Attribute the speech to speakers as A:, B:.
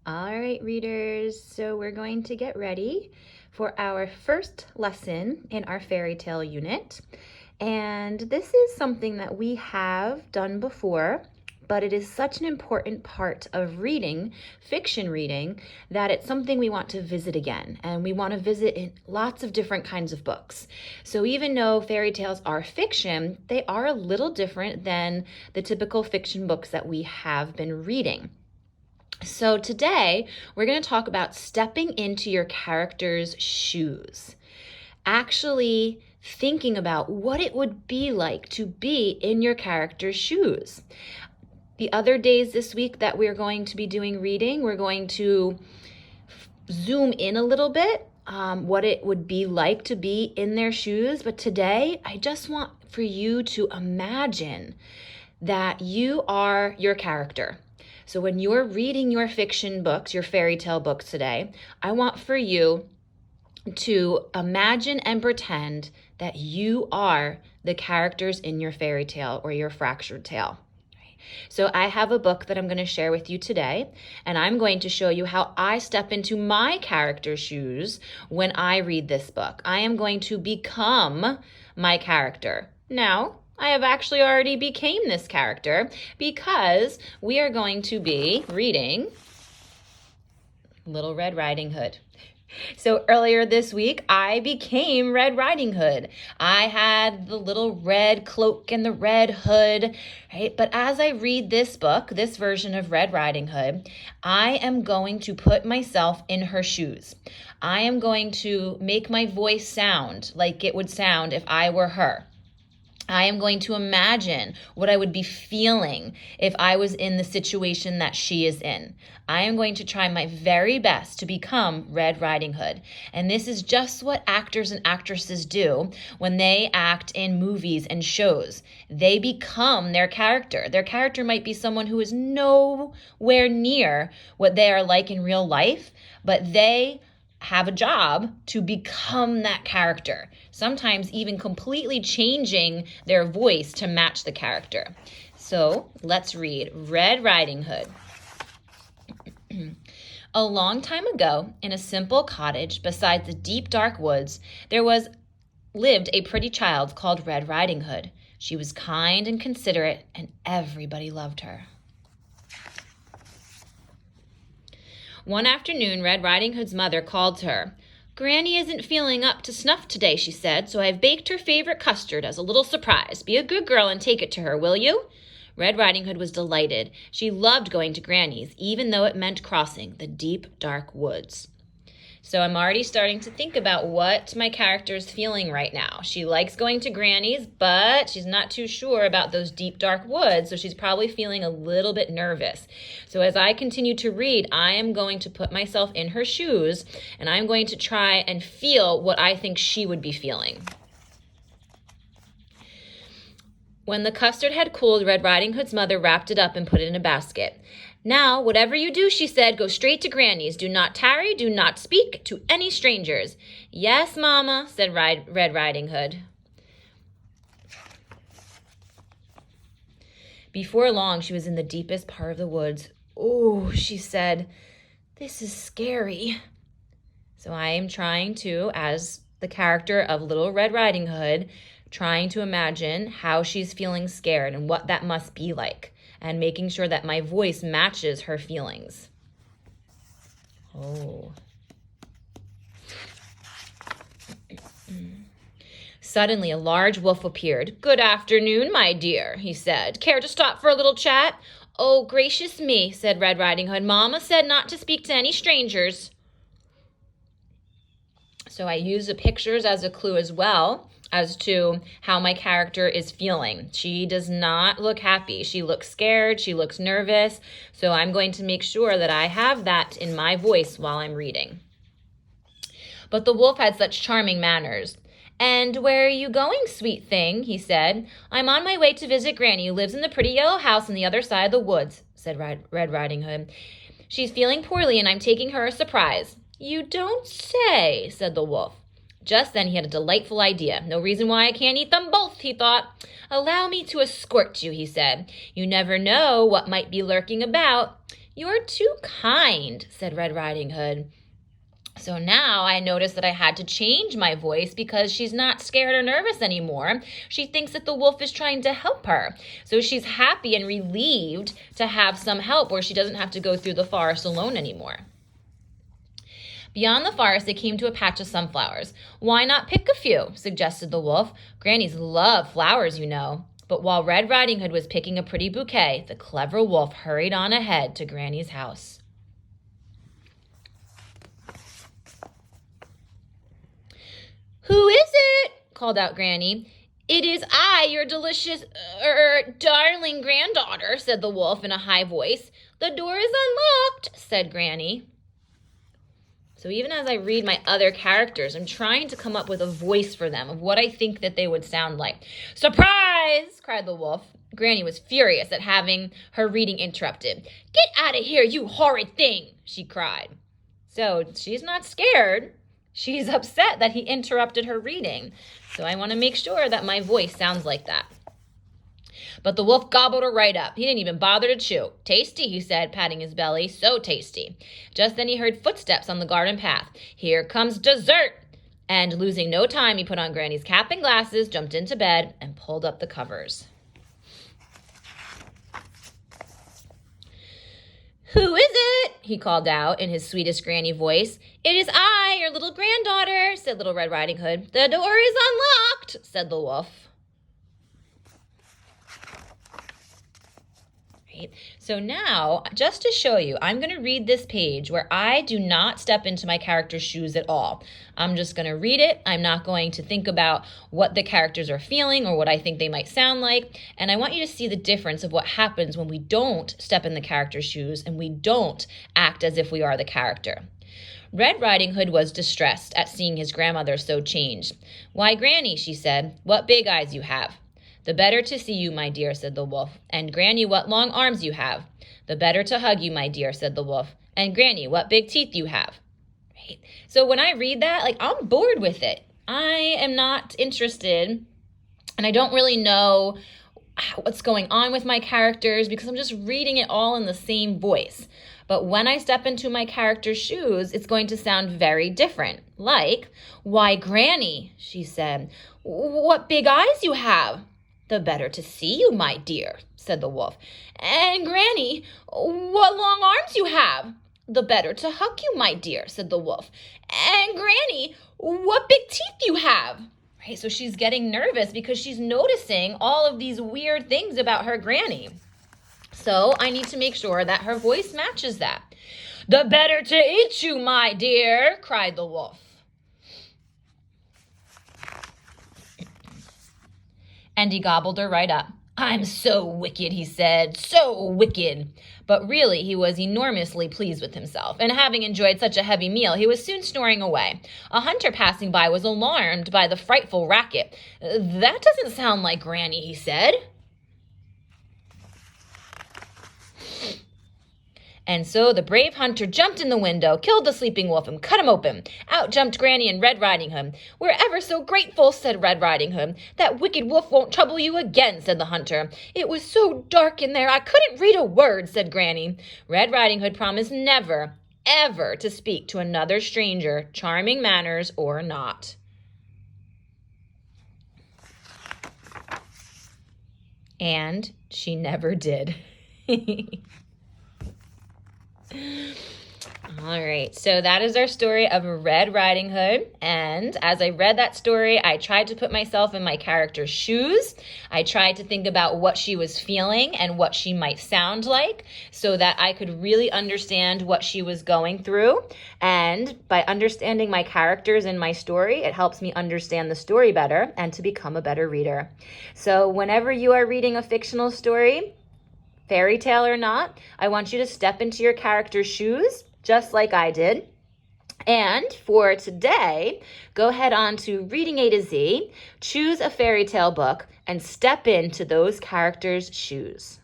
A: All right, readers, so we're going to get ready for our first lesson in our fairy tale unit. And this is something that we have done before, but it is such an important part of reading, fiction reading, that it's something we want to visit again. And we want to visit in lots of different kinds of books. So even though fairy tales are fiction, they are a little different than the typical fiction books that we have been reading. So today we're going to talk about stepping into your character's shoes. Actually thinking about what it would be like to be in your character's shoes. The other days this week that we're going to be doing reading, we're going to zoom in a little bit, what it would be like to be in their shoes. But today I just want for you to imagine that you are your character. So when you're reading your fiction books, your fairy tale books today, I want for you to imagine and pretend that you are the characters in your fairy tale or your fractured tale. So I have a book that I'm going to share with you today, and I'm going to show you how I step into my character's shoes when I read this book. I am going to become my character. Now, I have actually already became this character because we are going to be reading Little Red Riding Hood. So earlier this week, I became Red Riding Hood. I had the little red cloak and the red hood, right? But as I read this book, this version of Red Riding Hood, I am going to put myself in her shoes. I am going to make my voice sound like it would sound if I were her. I am going to imagine what I would be feeling if I was in the situation that she is in. I am going to try my very best to become Red Riding Hood. And this is just what actors and actresses do when they act in movies and shows. They become their character. Their character might be someone who is nowhere near what they are like in real life, but they have a job to become that character, sometimes even completely changing their voice to match the character. So let's read Red Riding Hood. A long time ago, in a simple cottage beside the deep dark woods, there lived a pretty child called Red Riding Hood. She was kind and considerate, and everybody loved her. One afternoon, Red Riding Hood's mother called to her. "Granny isn't feeling up to snuff today," she said, "so I've baked her favorite custard as a little surprise. Be a good girl and take it to her, will you?" Red Riding Hood was delighted. She loved going to Granny's, even though it meant crossing the deep, dark woods. So I'm already starting to think about what my character is feeling right now. She likes going to Granny's, but she's not too sure about those deep, dark woods, so she's probably feeling a little bit nervous. So as I continue to read, I am going to put myself in her shoes, and I'm going to try and feel what I think she would be feeling. When the custard had cooled, Red Riding Hood's mother wrapped it up and put it in a basket. "Now, whatever you do," she said, "go straight to Granny's. Do not tarry, do not speak to any strangers." "Yes, Mama," said Red Riding Hood. Before long, she was in the deepest part of the woods. "Oh," she said, "this is scary." So I am trying to, as the character of Little Red Riding Hood, trying to imagine how she's feeling scared and what that must be like, and making sure that my voice matches her feelings. Oh. Suddenly, a large wolf appeared. "Good afternoon, my dear," he said. "Care to stop for a little chat?" "Oh, gracious me," said Red Riding Hood. "Mama said not to speak to any strangers." So I use the pictures as a clue as well as to how my character is feeling. She does not look happy. She looks scared. She looks nervous. So I'm going to make sure that I have that in my voice while I'm reading. But the wolf had such charming manners. "And where are you going, sweet thing?" he said. "I'm on my way to visit Granny, who lives in the pretty yellow house on the other side of the woods," said Red Riding Hood. "She's feeling poorly, and I'm taking her a surprise." "You don't say," said the wolf. Just then he had a delightful idea. "No reason why I can't eat them both," he thought. "Allow me to escort you," he said. "You never know what might be lurking about." "You're too kind," said Red Riding Hood. So now I noticed that I had to change my voice because she's not scared or nervous anymore. She thinks that the wolf is trying to help her. So she's happy and relieved to have some help where she doesn't have to go through the forest alone anymore. Beyond the forest, they came to a patch of sunflowers. "Why not pick a few?" suggested the wolf. "Grannies love flowers, you know." But while Red Riding Hood was picking a pretty bouquet, the clever wolf hurried on ahead to Granny's house. "Who is it?" called out Granny. "It is I, your delicious, darling granddaughter," said the wolf in a high voice. "The door is unlocked," said Granny. So even as I read my other characters, I'm trying to come up with a voice for them of what I think that they would sound like. "Surprise!" cried the wolf. Granny was furious at having her reading interrupted. "Get out of here, you horrid thing!" she cried. So she's not scared. She's upset that he interrupted her reading. So I want to make sure that my voice sounds like that. But the wolf gobbled her right up. He didn't even bother to chew. "Tasty," he said, patting his belly. "So tasty." Just then he heard footsteps on the garden path. "Here comes dessert." And losing no time, he put on Granny's cap and glasses, jumped into bed, and pulled up the covers. "Who is it?" he called out in his sweetest Granny voice. "It is I, your little granddaughter," said Little Red Riding Hood. "The door is unlocked," said the wolf. So now, just to show you, I'm going to read this page where I do not step into my character's shoes at all. I'm just going to read it. I'm not going to think about what the characters are feeling or what I think they might sound like. And I want you to see the difference of what happens when we don't step in the character's shoes and we don't act as if we are the character. Red Riding Hood was distressed at seeing his grandmother so changed. "Why, Granny," she said, "what big eyes you have." "The better to see you, my dear," said the wolf. "And Granny, what long arms you have." "The better to hug you, my dear," said the wolf. "And Granny, what big teeth you have." Right? So when I read that, I'm bored with it. I am not interested, and I don't really know what's going on with my characters because I'm just reading it all in the same voice. But when I step into my character's shoes, it's going to sound very different. Like, "Why, Granny," she said, "what big eyes you have." "The better to see you, my dear," said the wolf. "And Granny, what long arms you have." "The better to hug you, my dear," said the wolf. "And Granny, what big teeth you have." Right, so she's getting nervous because she's noticing all of these weird things about her Granny. So I need to make sure that her voice matches that. "The better to eat you, my dear," cried the wolf. And he gobbled her right up. "I'm so wicked," he said, "so wicked." But really, he was enormously pleased with himself, and having enjoyed such a heavy meal, he was soon snoring away. A hunter passing by was alarmed by the frightful racket. "That doesn't sound like Granny," he said. And so the brave hunter jumped in the window, killed the sleeping wolf, and cut him open. Out jumped Granny and Red Riding Hood. "We're ever so grateful," said Red Riding Hood. "That wicked wolf won't trouble you again," said the hunter. "It was so dark in there, I couldn't read a word," said Granny. Red Riding Hood promised never, ever to speak to another stranger, charming manners or not. And she never did. All right, so that is our story of Red Riding Hood. And as I read that story, I tried to put myself in my character's shoes. I tried to think about what she was feeling and what she might sound like so that I could really understand what she was going through. And by understanding my characters in my story, it helps me understand the story better and to become a better reader. So whenever you are reading a fictional story, fairy tale or not, I want you to step into your character's shoes, just like I did. And for today, go head on to Reading A to Z, choose a fairy tale book, and step into those characters' shoes.